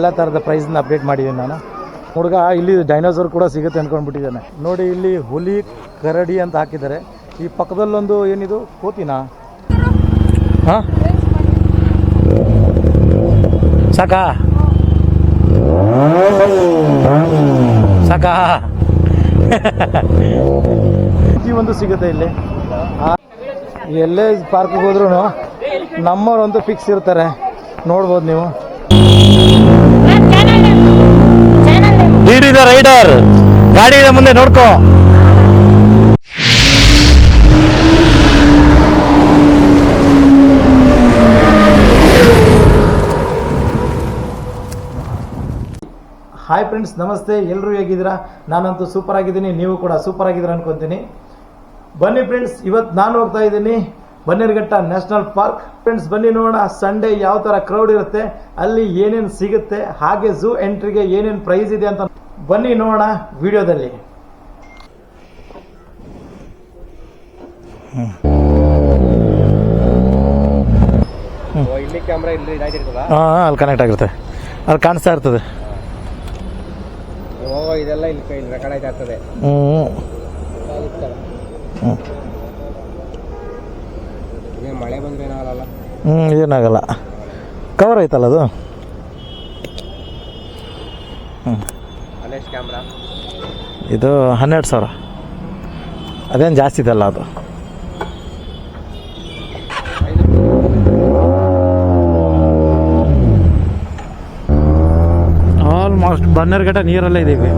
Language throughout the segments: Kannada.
ಎಲ್ಲ ಥರದ ಪ್ರೈಸ್ನ ಅಪ್ಡೇಟ್ ಮಾಡಿದ್ದೀನಿ ನಾನು. ಹುಡುಗ ಇಲ್ಲಿ ಡೈನೋಸರ್ ಕೂಡ ಸಿಗುತ್ತೆ ಅಂದ್ಕೊಂಡ್ಬಿಟ್ಟಿದ್ದಾನೆ. ನೋಡಿ ಇಲ್ಲಿ ಹುಲಿ ಕರಡಿ ಅಂತ ಹಾಕಿದ್ದಾರೆ. ಈ ಪಕ್ಕದಲ್ಲೊಂದು ಏನಿದು ಕೋತಿನಾ? ಹಾಂ ಸಾಕಾ ಸಾಕಾ ಒಂದು ಸಿಗುತ್ತೆ ಇಲ್ಲಿ. ಎಲ್ಲೇ ಪಾರ್ಕಿಗೆ ಹೋದ್ರೂ ನಮ್ಮವ್ರಂತೂ ಫಿಕ್ಸ್ ಇರ್ತಾರೆ, ನೋಡ್ಬೋದು ನೀವು. ರೈಡರ್ ಗಾಡಿ ಇದೆ ಮುಂದೆ ನೋಡ್ಕೋ. ಹಾಯ್ ಫ್ರೆಂಡ್ಸ್, ನಮಸ್ತೆ. ಎಲ್ಲರೂ ಹೇಗಿದ್ದೀರಾ? ನಾನಂತೂ ಸೂಪರ್ ಆಗಿದ್ದೀನಿ, ನೀವು ಕೂಡ ಸೂಪರ್ ಆಗಿದ್ದೀರಾ ಅನ್ಕೊಂತೀನಿ. ಬನ್ನಿ ಫ್ರೆಂಡ್ಸ್, ಇವತ್ತು ನಾನು ಹೋಗ್ತಾ ಇದ್ದೀನಿ ಬನ್ನೇರುಘಟ್ಟ ನ್ಯಾಷನಲ್ ಪಾರ್ಕ್. ಫ್ರೆಂಡ್ಸ್ ಬನ್ನಿ ನೋಡೋಣ ಸಂಡೇ ಯಾವ ಥರ ಕ್ರೌಡ್ ಇರುತ್ತೆ, ಅಲ್ಲಿ ಏನೇನು ಸಿಗುತ್ತೆ, ಹಾಗೆ ಝೂ ಎಂಟ್ರಿಗೆ ಏನೇನು ಪ್ರೈಸ್ ಇದೆ ಅಂತ ಬನ್ನಿ ನೋಡೋಣ ವಿಡಿಯೋದಲ್ಲಿ. ಇಲ್ಲಿ ಕ್ಯಾಮ್ರಾ ಇಲ್ಲಿ ಅಲ್ಲಿ ಕನೆಕ್ಟ್ ಆಗಿರುತ್ತೆ, ಅಲ್ಲಿ ಕಾಣಿಸ್ತಾ ಇರ್ತದೆ. ಇದೆಲ್ಲ ಇಲ್ಲಿ ರೆಕಾರ್ಡ್ ಆಯ್ತಾ ಇರ್ತದೆ. ಮಳೆ ಬಂದ್ರೆ ಏನಾಗಲ್ಲ. ಏನಾಗಲ್ಲ, ಕವರ್ ಐತಲ್ಲ ಅದು. ಕ್ಯಾಮ್ರಾ ಇದು 12,000. ಅದೇನು ಜಾಸ್ತಿ ಇದಲ್ಲ ಅದು. ಆಲ್ಮೋಸ್ಟ್ ಬನ್ನೇರುಘಟ್ಟ ನೀರಲ್ಲೇ ಇದ್ದೀವಿ.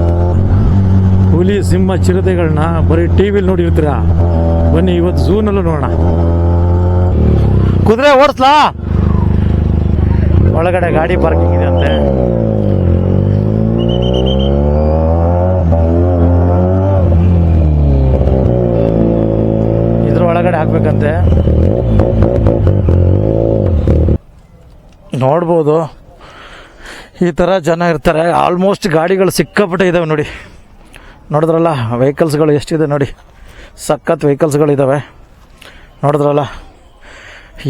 ಹುಲಿ, ಸಿಂಹ, ಚಿರತೆಗಳನ್ನ ಬರೀ ಟಿವಿಲಿ ನೋಡಿರ್ತೀರಾ. ಬನ್ನಿ ಇವತ್ತು ಝೂನಲ್ಲೂ ನೋಡೋಣ. ಕುದುರೆ ಓಡಿಸ್ಲಾ? ಒಳಗಡೆ ಗಾಡಿ ಪಾರ್ಕಿಂಗ್ ಇದೆ ಅಂತೆ. ಇದ್ರ ಒಳಗಡೆ ಹಾಕ್ಬೇಕಂತೆ. ನೋಡ್ಬೋದು ಈ ಥರ ಜನ ಇರ್ತಾರೆ. ಆಲ್ಮೋಸ್ಟ್ ಗಾಡಿಗಳು ಸಿಕ್ಕಾಪಟ್ಟೆ ಇದ್ದಾವೆ ನೋಡಿ. ನೋಡಿದ್ರಲ್ಲ ವೆಹಿಕಲ್ಸ್ಗಳು ಎಷ್ಟಿದೆ ನೋಡಿ, ಸಖತ್ ವೆಹಿಕಲ್ಸ್ಗಳಿದ್ದಾವೆ. ನೋಡಿದ್ರಲ್ಲ,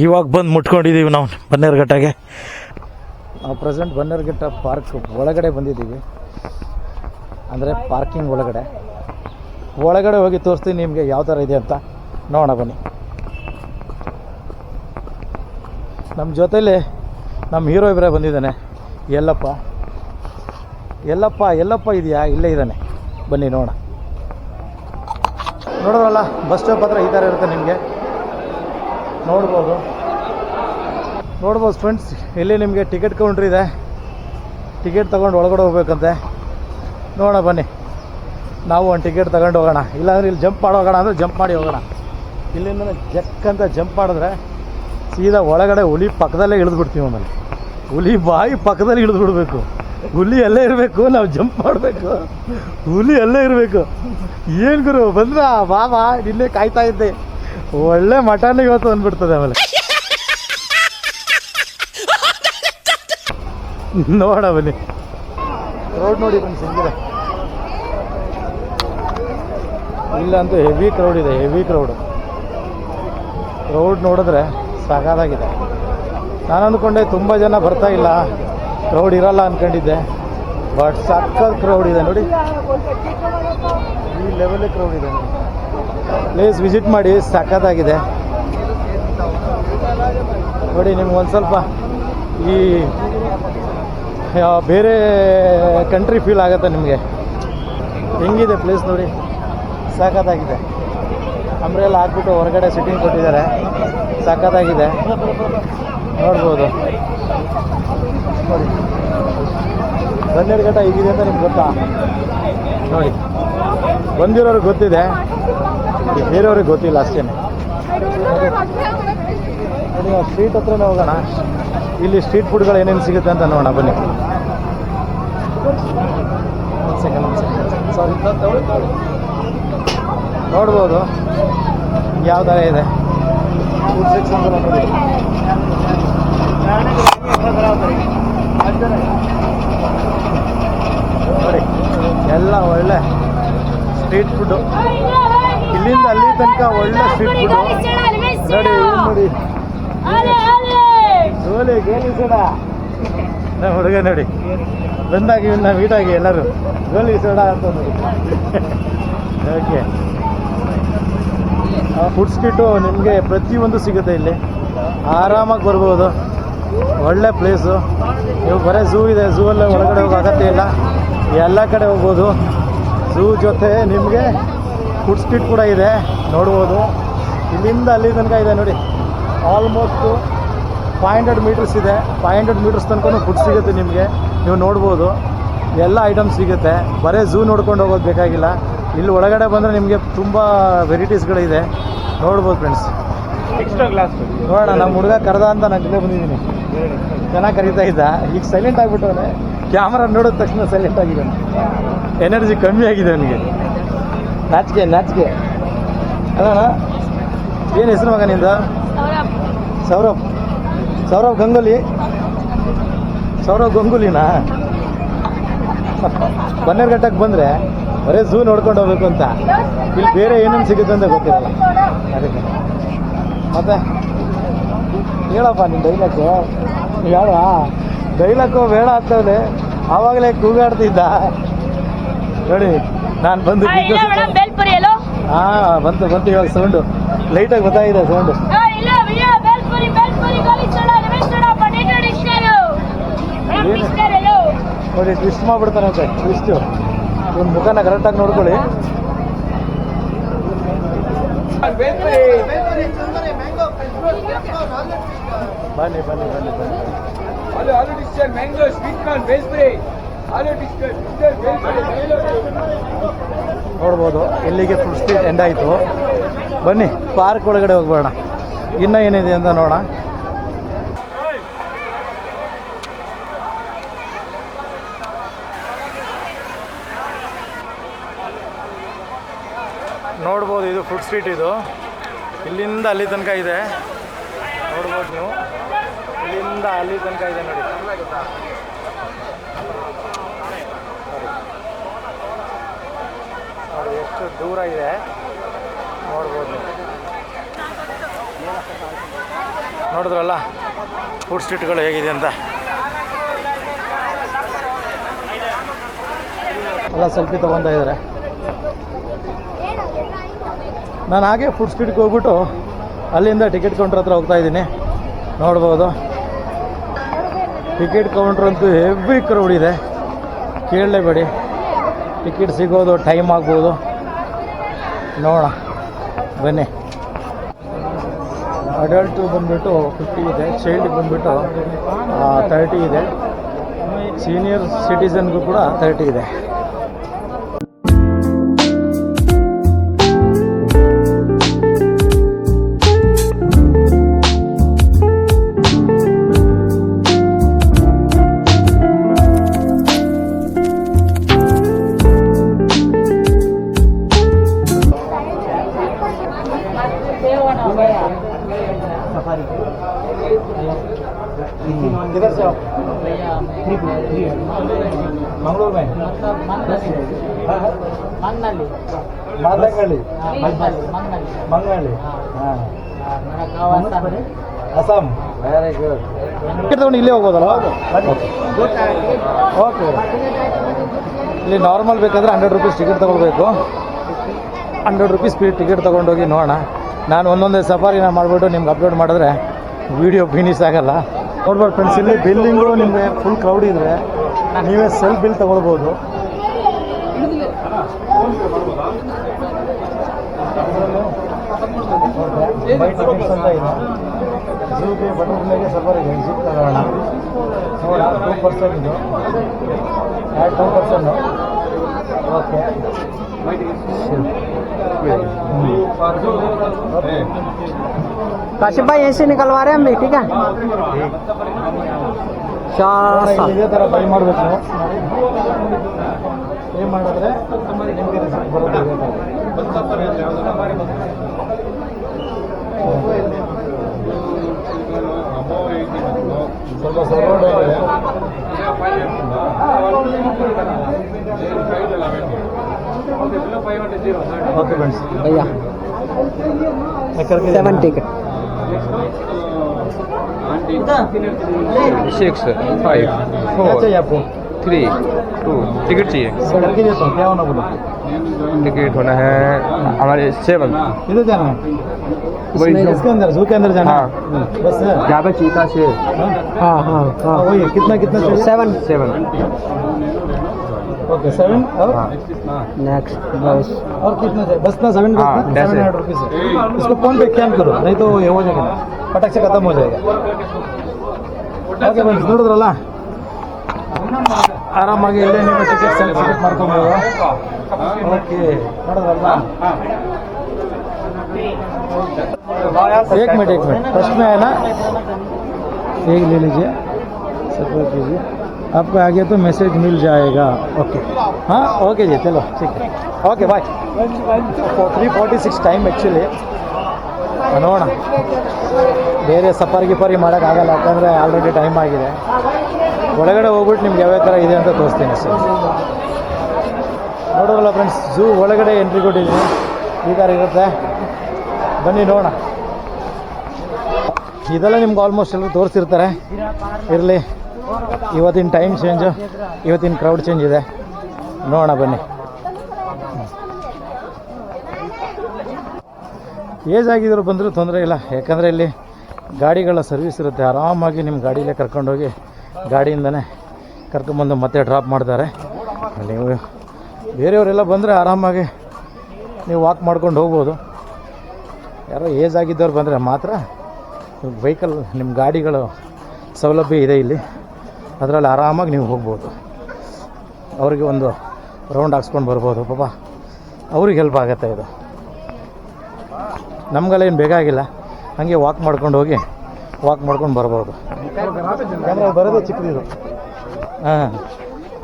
ಇವಾಗ ಬಂದು ಮುಟ್ಕೊಂಡಿದ್ದೀವಿ ನಾವು ಬನ್ನೇರುಘಟ್ಟಗೆ. ನಾವು ಪ್ರೆಸೆಂಟ್ ಬನ್ನೇರುಘಟ್ಟ ಪಾರ್ಕ್ ಒಳಗಡೆ ಬಂದಿದ್ದೀವಿ, ಅಂದರೆ ಪಾರ್ಕಿಂಗ್ ಒಳಗಡೆ ಹೋಗಿ ತೋರಿಸ್ತೀನಿ ನಿಮಗೆ ಯಾವ ಥರ ಇದೆ ಅಂತ. ನೋಡೋಣ ಬನ್ನಿ. ನಮ್ಮ ಜೊತೇಲಿ ನಮ್ಮ ಹೀರೋ ಇಬ್ಬರೇ ಬಂದಿದ್ದಾನೆ. ಎಲ್ಲಪ್ಪ ಇದೆಯಾ? ಇಲ್ಲೇ ಇದ್ದಾನೆ, ಬನ್ನಿ ನೋಡೋಣ. ನೋಡೋದಲ್ಲ, ಬಸ್ ಸ್ಟಾಪ್ ಹತ್ರ ಈ ಥರ ಇರುತ್ತೆ ನಿಮಗೆ. ನೋಡ್ಬೋದು ಫ್ರೆಂಡ್ಸ್, ಇಲ್ಲಿ ನಿಮಗೆ ಟಿಕೆಟ್ ಕೌಂಟ್ರ್ ಇದೆ. ಟಿಕೆಟ್ ತೊಗೊಂಡು ಒಳಗಡೆ ಹೋಗ್ಬೇಕಂತೆ. ನೋಡೋಣ ಬನ್ನಿ, ನಾವು ಒಂದು ಟಿಕೆಟ್ ತಗೊಂಡು ಹೋಗೋಣ. ಇಲ್ಲಾಂದ್ರೆ ಇಲ್ಲಿ ಜಂಪ್ ಮಾಡಿ ಹೋಗೋಣ ಅಂದರೆ ಜಂಪ್ ಮಾಡಿ ಹೋಗೋಣ. ಇಲ್ಲಿಂದ ಜಕ್ಕಂತ ಜಂಪ್ ಮಾಡಿದ್ರೆ ಸೀದಾ ಒಳಗಡೆ ಹುಲಿ ಪಕ್ಕದಲ್ಲೇ ಇಳಿದ್ಬಿಡ್ತೀವಿ. ಆಮೇಲೆ ಹುಲಿ ಬಾಯಿ ಪಕ್ಕದಲ್ಲಿ ಇಳಿದ್ಬಿಡ್ಬೇಕು. ಹುಲಿ ಅಲ್ಲೇ ಇರಬೇಕು, ನಾವು ಜಂಪ್ ಮಾಡಬೇಕು. ಹುಲಿ ಅಲ್ಲೇ ಇರಬೇಕು. ಏನು ಗುರು ಬಂದ್ರ ಬಾಬಾ, ನಿನ್ನೆ ಕಾಯ್ತಾ ಇದ್ದೆ. ಒಳ್ಳೆ ಮಟನ್ ಇವತ್ತು ಅಂದ್ಬಿಡ್ತದೆ. ಆಮೇಲೆ ನೋಡ ಬನ್ನಿ, ರೋಡ್ ನೋಡಿ ಫ್ರೆಂಡ್ಸ್ ಹೆಂಗಿದೆ. ಇಲ್ಲಂತೂ ಹೆವಿ ಕ್ರೌಡ್ ಇದೆ, ಕ್ರೌಡ್ ನೋಡಿದ್ರೆ ಸಾಕಾಗಿದೆ. ನಾನು ಅಂದ್ಕೊಂಡೆ ತುಂಬ ಜನ ಬರ್ತಾ ಇಲ್ಲ, ಕ್ರೌಡ್ ಇರಲ್ಲ ಅಂದ್ಕೊಂಡಿದ್ದೆ. ಬಟ್ ಸಖತ್ ಕ್ರೌಡ್ ಇದೆ ನೋಡಿ, ಈ ಲೆವೆಲ್ಲೇ ಕ್ರೌಡ್ ಇದೆ. ಪ್ಲೇಸ್ ವಿಸಿಟ್ ಮಾಡಿ, ಸಖತ್ತಾಗಿದೆ ನೋಡಿ. ನಿಮ್ಗೆ ಒಂದು ಸ್ವಲ್ಪ ಈ ಬೇರೆ ಕಂಟ್ರಿ ಫೀಲ್ ಆಗುತ್ತೆ ನಿಮಗೆ. ಹೆಂಗಿದೆ ಪ್ಲೇಸ್ ನೋಡಿ, ಸಖತ್ತಾಗಿದೆ. ಅಂಬ್ರೆಲ್ಲ ಹಾಕ್ಬಿಟ್ಟು ಹೊರಗಡೆ ಸಿಟ್ಟಿಂಗ್ ಕೊಟ್ಟಿದ್ದಾರೆ, ಸಖತ್ತಾಗಿದೆ. ನೋಡ್ಬೋದು ನೋಡಿ. ಬನ್ನೇರುಘಟ್ಟ ಹೀಗಿದೆ ಅಂತ ನಿಮ್ಗೆ ಗೊತ್ತಾ? ನೋಡಿ, ಬಂದಿರೋರಿಗೆ ಗೊತ್ತಿದೆ, ಬೇರೆಯವ್ರಿಗೆ ಗೊತ್ತಿಲ್ಲ ಅಷ್ಟೇ. ನೋಡಿ, ಸ್ಟ್ರೀಟ್ ಹತ್ರನೇ ಹೋಗೋಣ. ಇಲ್ಲಿ ಸ್ಟ್ರೀಟ್ ಫುಡ್ಗಳು ಏನೇನು ಸಿಗುತ್ತೆ ಅಂತ ನೋಡೋಣ ಬನ್ನಿ. ಸಾರಿ, ನೋಡ್ಬೋದು ಯಾವ ಥರ ಇದೆ ಫುಡ್ ಸೆಕ್ಷನ್ ನೋಡಿ. ಎಲ್ಲ ಒಳ್ಳೆ ಸ್ಟ್ರೀಟ್ ಫುಡ್ಡು. ಇಲ್ಲಿಂದ ಅಲ್ಲಿ ತನಕ ಒಳ್ಳೆ ಸ್ಟ್ರೀಟ್ ಫುಡ್ಡು ನೋಡಿ. ನೋಡಿ ಗೋಲಿ ಗೋಲಿ ಸಡ ನಮ್ಮ ಹುಡುಗ ನೋಡಿ ಬಂದಾಗಿ ಇವನ್ನ ಮೀಟಾಗಿ ಎಲ್ಲರೂ ಗೋಲಿ ಸೋಡ ಅಂತ ನೋಡಿ. ಓಕೆ, ಫುಡ್ ಸ್ಟ್ರೀಟು ನಿಮಗೆ ಪ್ರತಿಯೊಂದು ಸಿಗುತ್ತೆ ಇಲ್ಲಿ, ಆರಾಮಾಗಿ ಬರ್ಬೋದು. ಒಳ್ಳೆ ಪ್ಲೇಸು. ನೀವು ಬರೀ ಝೂ ಇದೆ, ಝೂ ಅಲ್ಲೇ ಒಳಗಡೆ ಹೋಗೋ ಅಗತ್ಯ ಇಲ್ಲ, ಎಲ್ಲ ಕಡೆ ಹೋಗ್ಬೋದು. ಝೂ ಜೊತೆ ನಿಮಗೆ ಫುಡ್ ಸ್ಟ್ರೀಟ್ ಕೂಡ ಇದೆ, ನೋಡ್ಬೋದು. ಇಲ್ಲಿಂದ ಅಲ್ಲಿ ತನಕ ಇದೆ ನೋಡಿ, ಆಲ್ಮೋಸ್ಟು 500 ಮೀಟರ್ಸ್ ಇದೆ. 500 ಮೀಟರ್ಸ್ ತನಕ ಫುಡ್ ಸಿಗುತ್ತೆ ನಿಮಗೆ, ನೀವು ನೋಡ್ಬೋದು. ಎಲ್ಲ ಐಟಮ್ಸ್ ಸಿಗುತ್ತೆ, ಬರೀ ಝೂ ನೋಡ್ಕೊಂಡು ಹೋಗೋದು ಬೇಕಾಗಿಲ್ಲ. ಇಲ್ಲಿ ಒಳಗಡೆ ಬಂದರೆ ನಿಮಗೆ ತುಂಬ ವೆರೈಟೀಸ್ಗಳಿದೆ, ನೋಡ್ಬೋದು ಫ್ರೆಂಡ್ಸ್. ಎಕ್ಸ್ಟ್ರಾ ಗ್ಲಾಸ್ ನೋಡೋಣ, ನಮ್ಮ ಹುಡುಗ ಕರೆದ ಅಂತ ನಾನು ಇಲ್ಲೇ ಬಂದಿದ್ದೀನಿ. ಚೆನ್ನಾಗಿ ಕರೀತಾ ಇದ್ದ, ಈಗ ಸೈಲೆಂಟ್ ಆಗಿಬಿಟ್ಟವನೆ. ಕ್ಯಾಮ್ರಾ ನೋಡಿದ ತಕ್ಷಣ ಸೈಲೆಂಟ್ ಆಗಿದ್ದಾನೆ, ಎನರ್ಜಿ ಕಮ್ಮಿ ಆಗಿದೆ ಅವನಿಗೆ. ನಾಚಿಕೆ ಅಲ್ಲಣ್ಣ. ಏನು ಹೆಸರು ಮಗ ನಿಂದ? ಸೌರವ್ ಗಂಗೂಲಿನಾ? ಬನ್ನೇರ್ಘಟ್ಟಕ್ಕೆ ಬಂದರೆ ಬರೀ ಝೂ ನೋಡ್ಕೊಂಡು ಹೋಗ್ಬೇಕು ಅಂತ, ಇಲ್ಲಿ ಬೇರೆ ಏನೇನು ಸಿಗುತ್ತೆ ಅಂತ ಗೊತ್ತಿರಲ್ಲ. ಅದಕ್ಕೆ ಮತ್ತೆ ಹೇಳಪ್ಪ ನಿನ್ನ ಡೈಲಾಗು, ಹೇಳ. ಡೈಲಾಗು ಬೇಡ ಆಗ್ತದೆ, ಆವಾಗಲೇ ಕೂಗಾಡ್ತಿದ್ದ ನೋಡಿ. ನಾನು ಬಂದು ಹಾಂ ಬಂತು ಇವಾಗ ಸೌಂಡು ಲೈಟಾಗಿ ಗೊತ್ತಾಗಿದೆ ಸೌಂಡು. ನೋಡಿ ಟ್ವಿಸ್ಟ್ ಮಾಡಿಬಿಡ್ತಾನಂತೆ, ಟ್ವಿಸ್ಟು. ಒಂದು ಮುಖನ ಕರೆಕ್ಟಾಗಿ ನೋಡ್ಕೊಳ್ಳಿ. ಬನ್ನಿ ನೋಡ್ಬೋದು. ಇಲ್ಲಿಗೆ ಫುಡ್ ಸ್ಟ್ರೀಟ್ ಎಂಡ್ ಆಯಿತು. ಬನ್ನಿ ಪಾರ್ಕ್ ಒಳಗಡೆ ಹೋಗ್ಬೋಣ, ಇನ್ನೂ ಏನಿದೆ ಅಂತ ನೋಡೋಣ. ನೋಡ್ಬೋದು, ಇದು ಫುಡ್ ಸ್ಟ್ರೀಟ್. ಇದು ಇಲ್ಲಿಂದ ಅಲ್ಲಿ ತನಕ ಇದೆ, ನೋಡ್ಬೋದು ನೀವು. ಇಲ್ಲಿಂದ ಅಲ್ಲಿ ತನಕ ಇದೆ ನೋಡಿ, ನೋಡಿ ಎಷ್ಟು ದೂರ ಇದೆ ನೋಡ್ಬೋದು. ನೋಡಿದ್ರಲ್ಲ ಫುಡ್ ಸ್ಟ್ರೀಟ್ಗಳು ಹೇಗಿದೆ ಅಂತ. ಎಲ್ಲ ಸೆಲ್ಫಿ ತೊಗೊತಾ ಇದ್ದಾರೆ. ನಾನು ಹಾಗೆ ಫುಡ್ ಸ್ಟ್ರೀಟ್ಗೆ ಹೋಗ್ಬಿಟ್ಟು ಅಲ್ಲಿಂದ ಟಿಕೆಟ್ ಕೌಂಟ್ರ್ ಹತ್ರ ಹೋಗ್ತಾ ಇದ್ದೀನಿ, ನೋಡ್ಬೋದು. ಟಿಕೆಟ್ ಕೌಂಟ್ರ್ ಅಂತೂ ಹೆವಿ ಕ್ರೌಡ್ ಇದೆ, ಕೇಳಲೇಬೇಡಿ. ಟಿಕೆಟ್ ಸಿಗೋದು ಟೈಮ್ ಆಗ್ಬೋದು, ನೋಡೋಣ ಬನ್ನಿ. ಅಡಲ್ಟು ಬಂದುಬಿಟ್ಟು 50 ಇದೆ, ಚೈಲ್ಡ್ಗೆ ಬಂದುಬಿಟ್ಟು 30 ಇದೆ, ಸೀನಿಯರ್ ಸಿಟಿಸನ್ಗೂ ಕೂಡ 30 ಇದೆ. किधर से आप? मंगलोर में? मंगली ಹಾಂ, ಅಸ್ಸಾಂ. Very good. ಟಿಕೆಟ್ ತಗೊಂಡು ಇಲ್ಲೇ ಹೋಗ್ಬೋದಲ್ಲ? ಓಕೆ. ಇಲ್ಲಿ ನಾರ್ಮಲ್ ಬೇಕಾದರೆ 100 ರೂಪೀಸ್ ಟಿಕೆಟ್ ತೊಗೊಳ್ಬೇಕು. 100 ರೂಪೀಸ್ ಟಿಕೆಟ್ ತೊಗೊಂಡೋಗಿ ನೋಡೋಣ. ನಾನು ಒಂದೊಂದೇ ಸಫಾರಿನ ಮಾಡಿಬಿಟ್ಟು ನಿಮ್ಗೆ ಅಪ್ಲೋಡ್ ಮಾಡಿದ್ರೆ ವಿಡಿಯೋ ಫಿನಿಶ್ ಆಗಲ್ಲ. ನೋಡ್ಬೋದು ಫ್ರೆಂಡ್ಸ್, ಇಲ್ಲಿ ಬಿಲ್ಲಿಂಗು ನಿಮಗೆ ಫುಲ್ ಕ್ರೌಡ್ ಇದ್ದರೆ ನೀವೇ ಸೆಲ್ಫ್ ಬಿಲ್ ತೊಗೊಳ್ಬೋದು. ಬೈ ಟಿಕೆಟ್ಸ್ ಅಂತ ಇದೆ. ಝೂಗೆ ಬಟರ್ಫ್ಲೈಗೆ ಸಫಾರಿಗೆ ಝೂ ತಗೋಣ. ನೋಡ 2% ಇದು, 2%. ಓಕೆ. काशिफ भाई ऐसे निकलवा रहे हैं हम भी, ठीक है? ಇದೇ ಥರ ಬೈ ಮಾಡಬೇಕು. ಪೇ ಮಾಡಿದ್ರೆ ನಿಮಗೆ ರಿಸಿಪ್ಟ್ ಬರೋದು ಇದೇ ಥರ. ಸ್ವಲ್ಪ ಸಪೋರ್ಟ್ ಆಗಿದೆ. ओके फ्रेंड्स, भैया 7 टिकट. 6 5 क्या चाहिए 4 आपको 3 2 टिकट चाहिए लड़के देता हूँ क्या होना बोलो टिकट होना है हमारे 7 इधर जाना है वही इसके अंदर जू के अंदर जाना हाँ। है बस है यहाँ पे चीता शेर हाँ हाँ हाँ वही है। कितना कितना चाहिए 7 ओके 7 और हाँ नेक्स्ट बस और कितना चाहिए बस ना 7 हाँ, that's it. 700 रुपीज़ है इसको फोन पे स्कैन करो नहीं तो ये हो जाएगा पटक से खत्म हो जाएगा ಓಕೆ ಬನ್ನಿ ನೋಡಿದ್ರಲ್ಲ ಆರಾಮಾಗಿ ಇಲ್ಲೇ ನಿಮ್ಮ ಟಿಕೆಟ್ ಸೆಲೆಕ್ಟ್ ಮಾಡ್ಕೊಬೋದು ಓಕೆ ನೋಡಿದ್ರಲ್ಲ एक मिनट फर्स्ट में है ना एक ले लीजिए सब्सक्राइब कीजिए आपको आगे तो मैसेज मिल जाएगा ओके हाँ ओके जी चलो ठीक है ओके बाय 3:46 ಟೈಮ್ ಆ್ಯಕ್ಚುಲಿ ನೋಡೋಣ ಬೇರೆ ಸಫರ್ ಗಿಫರ್ ಮಾಡೋಕ್ಕಾಗಲ್ಲ ಯಾಕಂದರೆ ಆಲ್ರೆಡಿ ಟೈಮ್ ಆಗಿದೆ ಒಳಗಡೆ ಹೋಗ್ಬಿಟ್ಟು ನಿಮ್ಗೆ ಯಾವ್ಯಾವ ಥರ ಇದೆ ಅಂತ ತೋರಿಸ್ತೀನಿ ಸರ್ ನೋಡೋರಲ್ಲ ಫ್ರೆಂಡ್ಸ್ ಝೂ ಒಳಗಡೆ ಎಂಟ್ರಿ ಕೊಟ್ಟಿದ್ದೀನಿ ಈ ಥರ ಇರುತ್ತೆ ಬನ್ನಿ ನೋಡೋಣ ಇದೆಲ್ಲ ನಿಮ್ಗೆ ಆಲ್ಮೋಸ್ಟ್ ಎಲ್ಲರೂ ತೋರಿಸಿರ್ತಾರೆ ಇರಲಿ ಇವತ್ತಿನ ಟೈಮ್ ಚೇಂಜು ಇವತ್ತಿನ ಕ್ರೌಡ್ ಚೇಂಜ್ ಇದೆ ನೋಡೋಣ ಬನ್ನಿ ಏಜ್ ಆಗಿದ್ರು ಬಂದರೂ ತೊಂದರೆ ಇಲ್ಲ ಯಾಕಂದರೆ ಇಲ್ಲಿ ಗಾಡಿಗಳ ಸರ್ವಿಸ್ ಇರುತ್ತೆ ಆರಾಮಾಗಿ ನಿಮ್ಮ ಗಾಡಿಯಲ್ಲೇ ಕರ್ಕೊಂಡೋಗಿ ಗಾಡಿಯಿಂದನೇ ಕರ್ಕೊಂಬಂದು ಮತ್ತೆ ಡ್ರಾಪ್ ಮಾಡ್ತಾರೆ ನೀವು ಬೇರೆಯವರೆಲ್ಲ ಬಂದರೆ ಆರಾಮಾಗಿ ನೀವು ವಾಕ್ ಮಾಡ್ಕೊಂಡು ಹೋಗ್ಬೋದು ಯಾರೋ ಏಜ್ ಆಗಿದ್ದವ್ರು ಬಂದರೆ ಮಾತ್ರ ವೆಹಿಕಲ್ ನಿಮ್ಮ ಗಾಡಿಗಳು ಸೌಲಭ್ಯ ಇದೆ ಇಲ್ಲಿ ಅದರಲ್ಲಿ ಆರಾಮಾಗಿ ನೀವು ಹೋಗ್ಬೋದು ಅವರಿಗೆ ಒಂದು ರೌಂಡ್ ಹಾಕ್ಸ್ಕೊಂಡು ಬರ್ಬೋದು ಪಾಪ ಅವ್ರಿಗೆ ಹೆಲ್ಪ್ ಆಗುತ್ತೆ ಇದು ನಮಗೆಲ್ಲ ಏನು ಬೇಕಾಗಿಲ್ಲ ಹಾಗೆ ವಾಕ್ ಮಾಡ್ಕೊಂಡು ಹೋಗಿ ವಾಕ್ ಮಾಡ್ಕೊಂಡು ಬರ್ಬೋದು ಕ್ಯಾಮ್ರಾ ಬರೋದೇ ಚಿಕ್ಕದಿದು ಹಾಂ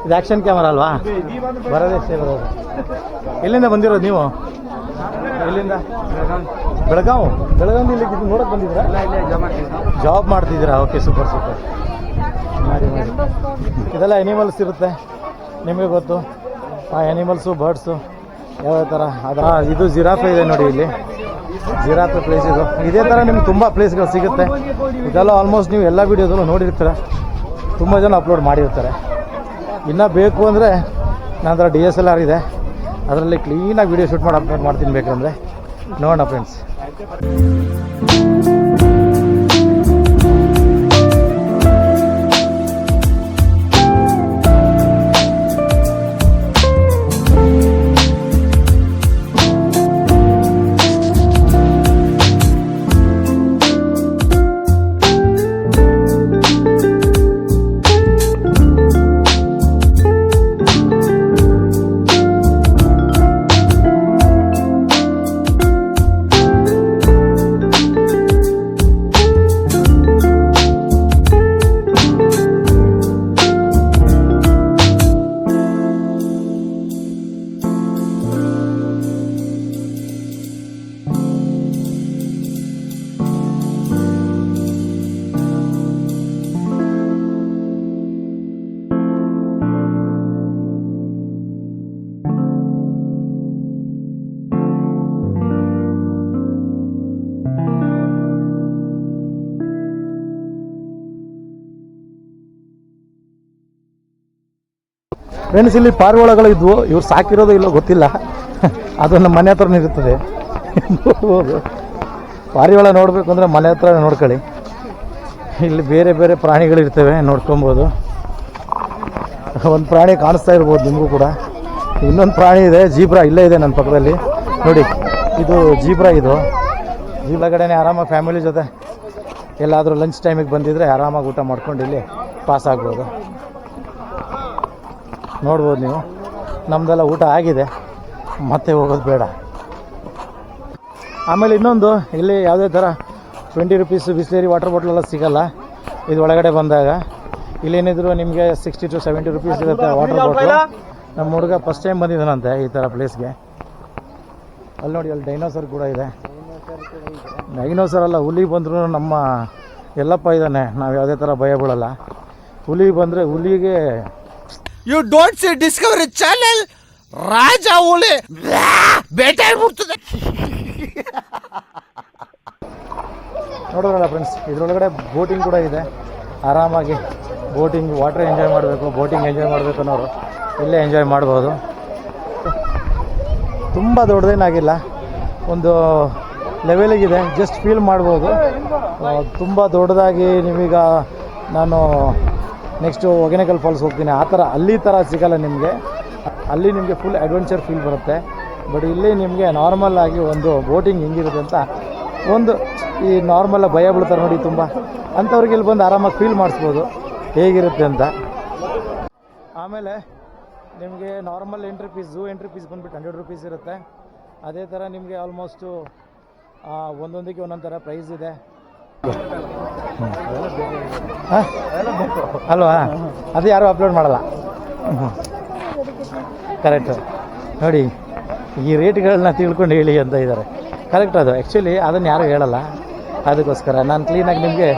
ಇದು ಆ್ಯಕ್ಷನ್ ಕ್ಯಾಮ್ರಾ ಅಲ್ವಾ ಬರೋದೇ ಇಷ್ಟೇ ಬರೋದು ಎಲ್ಲಿಂದ ಬಂದಿರೋದು ನೀವು ಎಲ್ಲಿಂದ ಬೆಳಗಾವಿ ಇಲ್ಲಿ ನೋಡೋಕೆ ಬಂದಿದ್ದೀರಾ ಜಾಬ್ ಮಾಡ್ತಿದ್ದೀರಾ ಓಕೆ ಸೂಪರ್ ಮಾಡಿ ಇದೆಲ್ಲ ಎನಿಮಲ್ಸ್ ಇರುತ್ತೆ ನಿಮಗೆ ಗೊತ್ತು ಆ ಎನಿಮಲ್ಸು ಬರ್ಡ್ಸು ಯಾವ್ಯಾವ ಥರ ಅದರ ಇದು ಜಿರಾಫೆ ಇದೆ ನೋಡಿ ಇಲ್ಲಿ ಜಿರಾಫೆ ಪ್ಲೇಸ್ ಇದು ಇದೇ ಥರ ನಿಮ್ಗೆ ತುಂಬ ಪ್ಲೇಸ್ಗಳು ಸಿಗುತ್ತೆ ಇದೆಲ್ಲ ಆಲ್ಮೋಸ್ಟ್ ನೀವು ಎಲ್ಲ ವೀಡಿಯೋದಲ್ಲೂ ನೋಡಿರ್ತೀರ ತುಂಬ ಜನ ಅಪ್ಲೋಡ್ ಮಾಡಿರ್ತಾರೆ ಇನ್ನೂ ಬೇಕು ಅಂದರೆ ನನ್ನ ಹತ್ರ DSLR ಇದೆ ಅದರಲ್ಲಿ ಕ್ಲೀನಾಗಿ ವೀಡಿಯೋ ಶೂಟ್ ಮಾಡಿ ಅಪ್ಲೋಡ್ ಮಾಡ್ತೀನಿ ಬೇಕಂದರೆ ನೋಡೋಣ ಫ್ರೆಂಡ್ಸ್ ಫ್ರೆಂಡ್ಸ್ ಇಲ್ಲಿ ಪಾರಿವಾಳಗಳು ಇದ್ವು ಇವ್ರು ಸಾಕಿರೋದು ಇಲ್ಲೋ ಗೊತ್ತಿಲ್ಲ ಅದು ನಮ್ಮ ಮನೆ ಹತ್ರನೇ ಇರ್ತದೆ ನೋಡ್ಬೋದು ಪಾರಿವಾಳ ನೋಡಬೇಕು ಅಂದರೆ ಮನೆ ಹತ್ರ ನೋಡ್ಕೊಳ್ಳಿ ಇಲ್ಲಿ ಬೇರೆ ಬೇರೆ ಪ್ರಾಣಿಗಳಿರ್ತವೆ ನೋಡ್ಕೊಬೋದು ಒಂದು ಪ್ರಾಣಿ ಕಾಣಿಸ್ತಾ ಇರ್ಬೋದು ನಿಮಗೂ ಕೂಡ ಇನ್ನೊಂದು ಪ್ರಾಣಿ ಇದೆ ಜೀಬ್ರಾ ಇಲ್ಲೇ ಇದೆ ನನ್ನ ಪಕ್ಕದಲ್ಲಿ ನೋಡಿ ಇದು ಜೀಬ್ರಾ ಇದು ಒಳಗಡೆನೆ ಆರಾಮಾಗಿ ಫ್ಯಾಮಿಲಿ ಜೊತೆ ಎಲ್ಲಾದರೂ ಲಂಚ್ ಟೈಮಿಗೆ ಬಂದಿದ್ರೆ ಆರಾಮಾಗಿ ಊಟ ಮಾಡ್ಕೊಂಡು ಇಲ್ಲಿ ಪಾಸ್ ಆಗ್ಬೋದು ನೋಡ್ಬೋದು ನೀವು ನಮ್ಮದೆಲ್ಲ ಊಟ ಆಗಿದೆ ಮತ್ತೆ ಹೋಗೋದು ಬೇಡ ಆಮೇಲೆ ಇನ್ನೊಂದು ಇಲ್ಲಿ ಯಾವುದೇ ಥರ 20 ರೂಪೀಸು ಬಿಸ್ಲೇರಿ ವಾಟರ್ ಬಾಟ್ಲೆಲ್ಲ ಸಿಗೋಲ್ಲ ಇದು ಒಳಗಡೆ ಬಂದಾಗ ಇಲ್ಲೇನಿದ್ರು ನಿಮಗೆ 60 to 70 ರೂಪೀಸ್ ಇರುತ್ತೆ ವಾಟರ್ ಬಾಟ್ಲು ನಮ್ಮ ಹುಡುಗ ಫಸ್ಟ್ ಟೈಮ್ ಬಂದಿದ್ದಾನಂತೆ ಈ ಥರ ಪ್ಲೇಸ್ಗೆ ಅಲ್ಲಿ ನೋಡಿ ಅಲ್ಲಿ ಡೈನೋಸರ್ ಕೂಡ ಇದೆ ಡೈನೋಸರ್ ಅಲ್ಲ ಹುಲಿ ಬಂದರೂ ನಮ್ಮ ಎಲ್ಲಪ್ಪ ಇದ್ದಾನೆ ನಾವು ಯಾವುದೇ ಥರ ಭಯ ಬೀಳಲ್ಲ ಹುಲಿ ಬಂದರೆ ಹುಲಿಗೆ You don't see Discovery Channel? ರಾಜ ಹುಲಿ ಬೇಟೆ ಆಗ್ಬಿಡ್ತದೆ ನೋಡೋರಲ್ಲ ಫ್ರೆಂಡ್ಸ್, ಇದರೊಳಗಡೆ ಬೋಟಿಂಗ್ ಕೂಡ ಇದೆ. ಆರಾಮಾಗಿ ಬೋಟಿಂಗ್, ವಾಟರ್ ಎಂಜಾಯ್ ಮಾಡಬೇಕು, ಬೋಟಿಂಗ್ ಎಂಜಾಯ್ ಮಾಡಬೇಕು ಅನ್ನೋರು ಇಲ್ಲೇ ಎಂಜಾಯ್ ಮಾಡ್ಬೋದು. ತುಂಬ ದೊಡ್ಡದೇನಾಗಿಲ್ಲ, ಒಂದು ಲೆವೆಲಿಗಿದೆ, ಜಸ್ಟ್ ಫೀಲ್ ಮಾಡ್ಬೋದು. ತುಂಬ ದೊಡ್ಡದಾಗಿ ನೀವೀಗ ನಾನು ನೆಕ್ಸ್ಟು ಹೊಗೆನಕಲ್ ಫಾಲ್ಸ್ ಹೋಗ್ತೀನಿ ಆ ಥರ ಅಲ್ಲಿ ಥರ ಸಿಗಲ್ಲ ನಿಮಗೆ. ಅಲ್ಲಿ ನಿಮಗೆ ಫುಲ್ ಅಡ್ವೆಂಚರ್ ಫೀಲ್ ಬರುತ್ತೆ. ಬಟ್ ಇಲ್ಲಿ ನಿಮಗೆ ನಾರ್ಮಲ್ ಆಗಿ ಒಂದು ಬೋಟಿಂಗ್ ಹೆಂಗಿರುತ್ತೆ ಅಂತ ಒಂದು ಈ ನಾರ್ಮಲ್ ಭಯ ಬೀಳ್ತಾರೆ ನೋಡಿ ತುಂಬ, ಅಂಥವ್ರಿಗೆ ಇಲ್ಲಿ ಬಂದು ಆರಾಮಾಗಿ ಫೀಲ್ ಮಾಡಿಸ್ಬೋದು ಹೇಗಿರುತ್ತೆ ಅಂತ. ಆಮೇಲೆ ನಿಮಗೆ normal entry fees, zoo entry fees ಬಂದುಬಿಟ್ಟು 100 ರೂಪೀಸ್ ಇರುತ್ತೆ. ಅದೇ ಥರ ನಿಮಗೆ ಆಲ್ಮೋಸ್ಟು ಒಂದೊಂದಕ್ಕೆ ಒಂದೊಂದು ಥರ ಪ್ರೈಸ್ ಇದೆ ಅಲ್ವಾ? ಅದು ಯಾರು ಅಪ್ಲೋಡ್ ಮಾಡಲ್ಲ. ಕರೆಕ್ಟು ನೋಡಿ, ಈ ರೇಟ್ಗಳನ್ನ ತಿಳ್ಕೊಂಡು ಹೇಳಿ ಅಂತ ಇದ್ದಾರೆ. ಕರೆಕ್ಟ್ ಅದು, ಆ್ಯಕ್ಚುಲಿ ಅದನ್ನು ಯಾರು ಹೇಳಲ್ಲ. ಅದಕ್ಕೋಸ್ಕರ ನಾನು ಕ್ಲೀನಾಗಿ ನಿಮಗೆ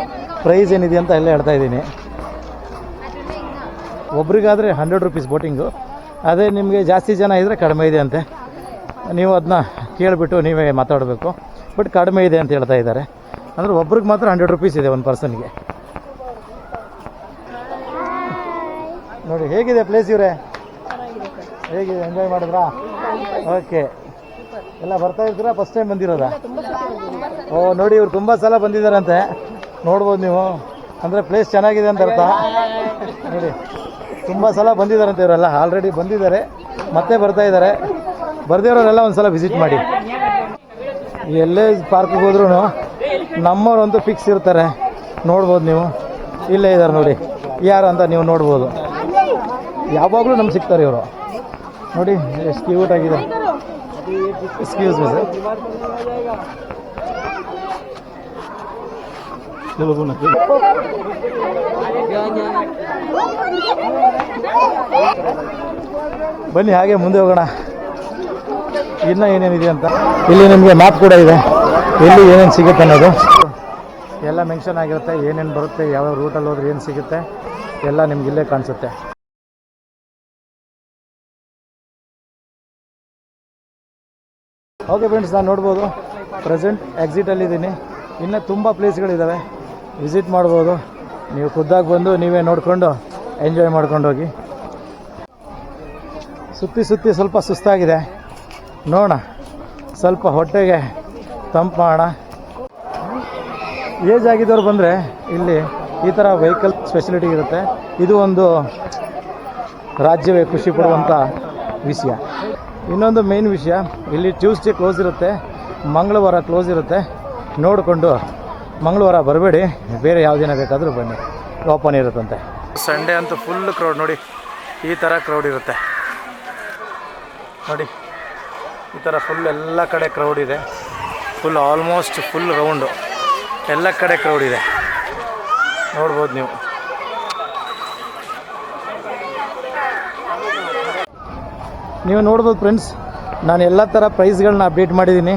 ಪ್ರೈಸ್ ಏನಿದೆ ಅಂತ ಎಲ್ಲ ಹೇಳ್ತಾ ಇದ್ದೀನಿ. ಒಬ್ರಿಗಾದರೆ 100 ರೂಪೀಸ್ ಬೋಟಿಂಗು, ಅದೇ ನಿಮಗೆ ಜಾಸ್ತಿ ಜನ ಇದ್ದರೆ ಕಡಿಮೆ ಇದೆ ಅಂತೆ. ನೀವು ಅದನ್ನ ಕೇಳಿಬಿಟ್ಟು ನೀವೇ ಮಾತಾಡಬೇಕು. ಬಟ್ ಕಡಿಮೆ ಇದೆ ಅಂತ ಹೇಳ್ತಾ ಇದ್ದಾರೆ. ಅಂದರೆ ಒಬ್ರಿಗೆ ಮಾತ್ರ 100 ರೂಪೀಸ್ ಇದೆ ಒಂದು ಪರ್ಸನ್ಗೆ. ನೋಡಿ ಹೇಗಿದೆ ಪ್ಲೇಸ್ ಇವರೇ, ಹೇಗಿದೆ, ಎಂಜಾಯ್ ಮಾಡಿದ್ರಾ? ಓಕೆ, ಎಲ್ಲ ಬರ್ತಾ ಇರ್ತೀರಾ? First time ಬಂದಿರೋದಾ? ಓ ನೋಡಿ, ಇವ್ರು ತುಂಬ ಸಲ ಬಂದಿದ್ದಾರಂತೆ, ನೋಡ್ಬೋದು ನೀವು. ಅಂದರೆ ಪ್ಲೇಸ್ ಚೆನ್ನಾಗಿದೆ ಅಂತ ಅರ್ಥ. ನೋಡಿ ತುಂಬ ಸಲ ಬಂದಿದ್ದಾರಂತೆ ಇವರೆಲ್ಲ, ಆಲ್ರೆಡಿ ಬಂದಿದ್ದಾರೆ, ಮತ್ತೆ ಬರ್ತಾ ಇದ್ದಾರೆ. ಬರ್ದಿರೋರೆಲ್ಲ ಒಂದು ಸಲ ವಿಸಿಟ್ ಮಾಡಿ. ಎಲ್ಲೇ ಪಾರ್ಕಿಗೆ ಹೋದ್ರೂ ನಮ್ಮವ್ರಂತೂ ಫಿಕ್ಸ್ ಇರ್ತಾರೆ, ನೋಡ್ಬೋದು ನೀವು. ಇಲ್ಲೇ ಇದ್ದಾರೆ ನೋಡಿ, ಯಾರು ಅಂತ ನೀವು ನೋಡ್ಬೋದು. ಯಾವಾಗಲೂ ನಮ್ಗೆ ಸಿಗ್ತಾರೆ ಇವರು. ನೋಡಿ ಎಷ್ಟು ಕ್ಯೂಟ್ ಆಗಿದೆ. Excuse me sir. ಬನ್ನಿ ಹಾಗೆ ಮುಂದೆ ಹೋಗೋಣ, ಇನ್ನೂ ಏನೇನಿದೆ ಅಂತ. ಇಲ್ಲಿ ನಿಮಗೆ ಮ್ಯಾಪ್ ಕೂಡ ಇದೆ, ಎಲ್ಲಿ ಏನೇನು ಸಿಗುತ್ತೆ ಅನ್ನೋದು ಎಲ್ಲ ಮೆನ್ಷನ್ ಆಗಿರುತ್ತೆ. ಏನೇನು ಬರುತ್ತೆ, ಯಾವ ರೂಟಲ್ಲಿ ಹೋದ್ರೆ ಏನು ಸಿಗುತ್ತೆ ಎಲ್ಲ ನಿಮ್ಗೆ ಇಲ್ಲೇ ಕಾಣಿಸುತ್ತೆ. ಓಕೆ ಫ್ರೆಂಡ್ಸ್, ನಾನು ನೋಡ್ಬೋದು ಪ್ರೆಸೆಂಟ್ ಎಕ್ಸಿಟಲ್ಲಿದ್ದೀನಿ. ಇನ್ನೂ ತುಂಬ ಪ್ಲೇಸ್ಗಳಿದ್ದಾವೆ, ವಿಸಿಟ್ ಮಾಡ್ಬೋದು. ನೀವು ಖುದ್ದಾಗಿ ಬಂದು ನೀವೇ ನೋಡಿಕೊಂಡು ಎಂಜಾಯ್ ಮಾಡ್ಕೊಂಡು ಹೋಗಿ. ಸುತ್ತಿ ಸುತ್ತಿ ಸ್ವಲ್ಪ ಸುಸ್ತಾಗಿದೆ, ನೋಡೋಣ ಸ್ವಲ್ಪ ಹೊಟ್ಟೆಗೆ ತಂಪು ಮಾಡೋಣ. ಏಜ್ ಆಗಿದ್ದವ್ರು ಬಂದರೆ ಇಲ್ಲಿ ಈ ಥರ ವೆಹಿಕಲ್ ಫೆಸಿಲಿಟಿ ಇರುತ್ತೆ. ಇದು ಒಂದು ರಾಜ್ಯವೇ ಖುಷಿ ಪಡುವಂಥ ವಿಷಯ. ಇನ್ನೊಂದು ಮೇನ್ ವಿಷಯ, ಇಲ್ಲಿ ಟ್ಯೂಸ್ಡೇ ಕ್ಲೋಸ್ ಇರುತ್ತೆ, ಮಂಗಳವಾರ ಕ್ಲೋಸ್ ಇರುತ್ತೆ. ನೋಡಿಕೊಂಡು ಮಂಗಳವಾರ ಬರಬೇಡಿ, ಬೇರೆ ಯಾವ ದಿನ ಬೇಕಾದರೂ ಬನ್ನಿ, ಓಪನ್ ಇರುತ್ತಂತೆ. ಸಂಡೇ ಅಂತೂ ಫುಲ್ ಕ್ರೌಡ್. ನೋಡಿ ಈ ಥರ ಕ್ರೌಡ್ ಇರುತ್ತೆ, ನೋಡಿ ಈ ಥರ ಫುಲ್ ಎಲ್ಲ ಕಡೆ ಕ್ರೌಡ್ ಇದೆ. ಫುಲ್ ಆಲ್ಮೋಸ್ಟ್ ಫುಲ್ ರೌಂಡು ಎಲ್ಲ ಕಡೆ ಕ್ರೌಡ್ ಇದೆ, ನೋಡ್ಬೋದು ನೀವು. ನೀವು ನೋಡ್ಬೋದು ಫ್ರೆಂಡ್ಸ್, ನಾನು ಎಲ್ಲ ಥರ ಪ್ರೈಸ್ಗಳನ್ನ ಅಪ್ಡೇಟ್ ಮಾಡಿದ್ದೀನಿ.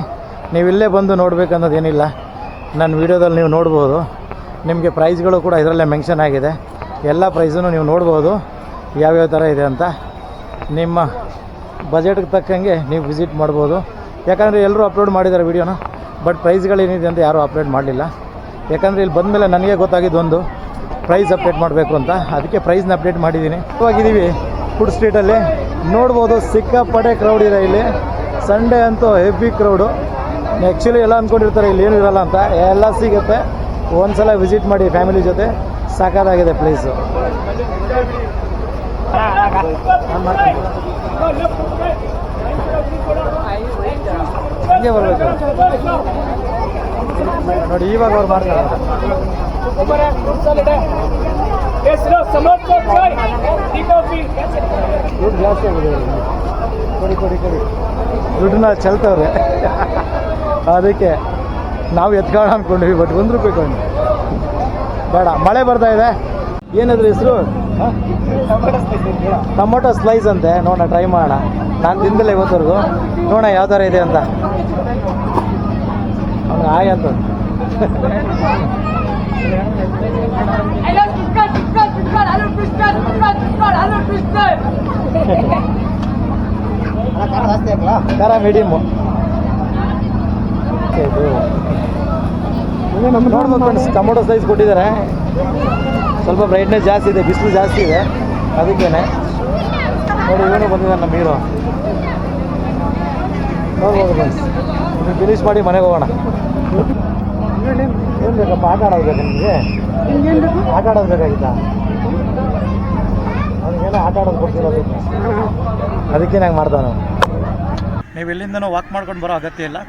ನೀವು ಇಲ್ಲೇ ಬಂದು ನೋಡಬೇಕನ್ನೋದೇನಿಲ್ಲ, ನನ್ನ ವೀಡಿಯೋದಲ್ಲಿ ನೀವು ನೋಡ್ಬೋದು. ನಿಮಗೆ ಪ್ರೈಸ್ಗಳು ಕೂಡ ಇದರಲ್ಲೇ ಮೆನ್ಷನ್ ಆಗಿದೆ. ಎಲ್ಲ ಪ್ರೈಸನ್ನು ನೀವು ನೋಡ್ಬೋದು ಯಾವ್ಯಾವ ಥರ ಇದೆ ಅಂತ. ನಿಮ್ಮ ಬಜೆಟ್ಗೆ ತಕ್ಕಂಗೆ ನೀವು ವಿಸಿಟ್ ಮಾಡ್ಬೋದು. ಯಾಕಂದರೆ ಎಲ್ಲರೂ ಅಪ್ಲೋಡ್ ಮಾಡಿದ್ದಾರೆ ವೀಡಿಯೋನ, ಬಟ್ ಪ್ರೈಸ್ಗಳೇನಿದೆ ಅಂತ ಯಾರೂ ಅಪ್ಲೋಡ್ ಮಾಡಲಿಲ್ಲ. ಯಾಕಂದರೆ ಇಲ್ಲಿ ಬಂದಮೇಲೆ ನನಗೆ ಗೊತ್ತಾಗಿದ್ದು ಒಂದು ಪ್ರೈಸ್ ಅಪ್ಡೇಟ್ ಮಾಡಬೇಕು ಅಂತ, ಅದಕ್ಕೆ ಪ್ರೈಸ್ನ ಅಪ್ಡೇಟ್ ಮಾಡಿದ್ದೀನಿ. ಹೋಗಿದ್ದೀವಿ ಫುಡ್ ಸ್ಟ್ರೀಟಲ್ಲಿ, ನೋಡ್ಬೋದು ಸಿಕ್ಕಾಪಟ್ಟೆ ಕ್ರೌಡ್ ಇದೆ ಇಲ್ಲಿ. ಸಂಡೇ ಅಂತೂ ಹೆವಿ ಕ್ರೌಡು. ಆ್ಯಕ್ಚುಲಿ ಎಲ್ಲ ಅಂದ್ಕೊಂಡಿರ್ತಾರೆ ಇಲ್ಲಿ ಏನೂ ಇರಲ್ಲ ಅಂತ, ಎಲ್ಲ ಸಿಗುತ್ತೆ. ಒಂದು ಸಲ ವಿಸಿಟ್ ಮಾಡಿ ಫ್ಯಾಮಿಲಿ ಜೊತೆ, ಸಾಕಾಗಿದೆ ಪ್ಲೇಸು. ಹಂಗೆ ಬರಬೇಕು ನೋಡಿ, ಇವಾಗ ಅವ್ರು ಮಾಡ್ತಾರೆ. ದುಡ್ಡು ಜಾಸ್ತಿ ಆಗಿದೆ, ಕೊಡಿ ಕೊಡಿ ಕೊಡಿ, ದುಡ್ಡನ್ನ ಚೆಲ್ತವ್ರೆ. ಅದಕ್ಕೆ ನಾವು ಎತ್ಕೋಣ ಅಂದ್ಕೊಂಡ್ವಿ, ಬಟ್ 1 ರೂಪಾಯಿ ಕೊಂಡು ಬೇಡ. ಮಳೆ ಬರ್ತಾ ಇದೆ. ಏನಾದ್ರು ಹೆಸರು? ಟೊಮೊಟೊ ಸ್ಲೈಸ್ ಅಂತೆ. ನೋಡೋಣ, ಟ್ರೈ ಮಾಡೋಣ. ನಾನು ತಿಂದಿಲ್ಲ ಇವತ್ತವರೆಗೂ, ನೋಡೋಣ ಯಾವ ಥರ ಇದೆ ಅಂತ. ಅವ್ನು ಆಯ್ ಅಂತ ಖಾರ ಮೀಡಿಯಮ್ಮು. ನೋಡ್ಬೋದು ಫ್ರೆಂಡ್ಸ್, ಟೊಮೊಟೊ ಸೈಜ್ ಕೊಟ್ಟಿದ್ದಾರೆ. ಸ್ವಲ್ಪ ಬ್ರೈಟ್ನೆಸ್ ಜಾಸ್ತಿ ಇದೆ, ಬಿಸಿಲು ಜಾಸ್ತಿ ಇದೆ, ಅದಕ್ಕೇನೆ. ನೋಡಿ ಇವನು ಬಂದಿದ್ದಾನೆ ನಮ್ಮ ಹೀರೋ. ನೋಡ್ಬೋದು ಫ್ರೆಂಡ್ಸ್, ನೀವು ಫಿನಿಶ್ ಮಾಡಿ ಮನೆಗೆ ಹೋಗೋಣ. ಏನು ಬೇಕಪ್ಪ, ಆಟ ಆಡೋದು ಬೇಕಾ ನಿಮಗೆ? ಆಟ ಆಡೋದು ಬೇಕಾಗಿತ್ತಾ? ಅವನಿಗೇನೋ ಆಟ ಆಡೋದು ಕೊಡ್ತಿರೋದು, ಅದಕ್ಕೆ ನಂಗೆ ಮಾಡ್ತಾವೆ. ನೀವು ಎಲ್ಲಿಂದನೂ ವಾಕ್ ಮಾಡ್ಕೊಂಡು ಬರೋ ಅಗತ್ಯ ಇಲ್ಲ.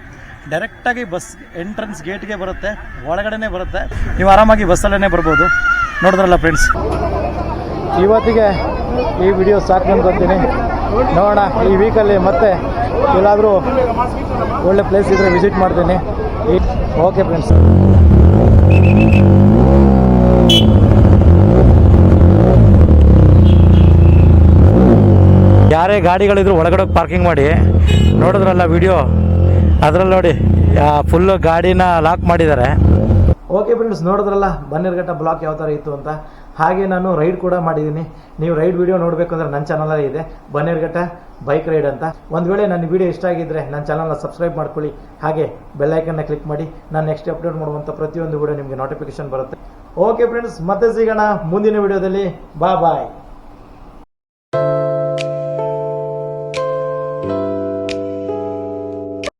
ಡೈರೆಕ್ಟಾಗಿ ಬಸ್ ಎಂಟ್ರೆನ್ಸ್ ಗೇಟ್ಗೆ ಬರುತ್ತೆ, ಒಳಗಡೆನೇ ಬರುತ್ತೆ. ನೀವು ಆರಾಮಾಗಿ ಬಸ್ಸಲ್ಲೇ ಬರ್ಬೋದು. ನೋಡಿದ್ರಲ್ಲ ಫ್ರೆಂಡ್ಸ್, ಇವತ್ತಿಗೆ ಈ ವಿಡಿಯೋ ಸಾಕು ಅನ್ಕೊತೀನಿ. ನೋಡೋಣ ಈ ವೀಕಲ್ಲಿ ಮತ್ತೆ ಎಲ್ಲಾದರೂ ಒಳ್ಳೆ ಪ್ಲೇಸ್ ಇದ್ದರೆ ವಿಸಿಟ್ ಮಾಡ್ತೀನಿ. Okay friends. ಯಾರೇ ಗಾಡಿಗಳಿದ್ರು ಒಳಗಡೆ ಪಾರ್ಕಿಂಗ್ ಮಾಡಿ. ನೋಡಿದ್ರಲ್ಲ ವಿಡಿಯೋ, ಅದರಲ್ಲಿ ನೋಡಿ ಫುಲ್ಲು ಗಾಡಿನ ಲಾಕ್ ಮಾಡಿದ್ದಾರೆ. ಓಕೆ ಫ್ರೆಂಡ್ಸ್, ನೋಡಿದ್ರಲ್ಲ ಬನ್ನೇರುಘಟ್ಟ ಬ್ಲಾಕ್ ಯಾವ ಥರ ಇತ್ತು ಅಂತ. ಹಾಗೆ ನಾನು ರೈಡ್ ಕೂಡ ಮಾಡಿದ್ದೀನಿ. ನೀವು ರೈಡ್ ವಿಡಿಯೋ ನೋಡಬೇಕಂದ್ರೆ ನನ್ನ ಚಾನಲಲ್ಲಿ ಇದೆ, ಬನ್ನೇರುಘಟ್ಟ ಬೈಕ್ ರೈಡ್ ಅಂತ. ಒಂದು ವೇಳೆ ನನ್ನ ವಿಡಿಯೋ ಇಷ್ಟ ಆಗಿದ್ದರೆ ನನ್ನ ಚಾನಲ್ನ ಸಬ್ಸ್ಕ್ರೈಬ್ ಮಾಡ್ಕೊಳ್ಳಿ. ಹಾಗೆ ಬೆಲ್ಲೈಕನ್ನ ಕ್ಲಿಕ್ ಮಾಡಿ, ನಾನು ನೆಕ್ಸ್ಟ್ ಅಪ್ಲೋಡ್ ಮಾಡುವಂಥ ಪ್ರತಿಯೊಂದು ವಿಡಿಯೋ ನಿಮಗೆ ನೋಟಿಫಿಕೇಶನ್ ಬರುತ್ತೆ. ಓಕೆ ಫ್ರೆಂಡ್ಸ್, ಮತ್ತೆ ಸಿಗೋಣ ಮುಂದಿನ ವಿಡಿಯೋದಲ್ಲಿ. ಬಾಯ್.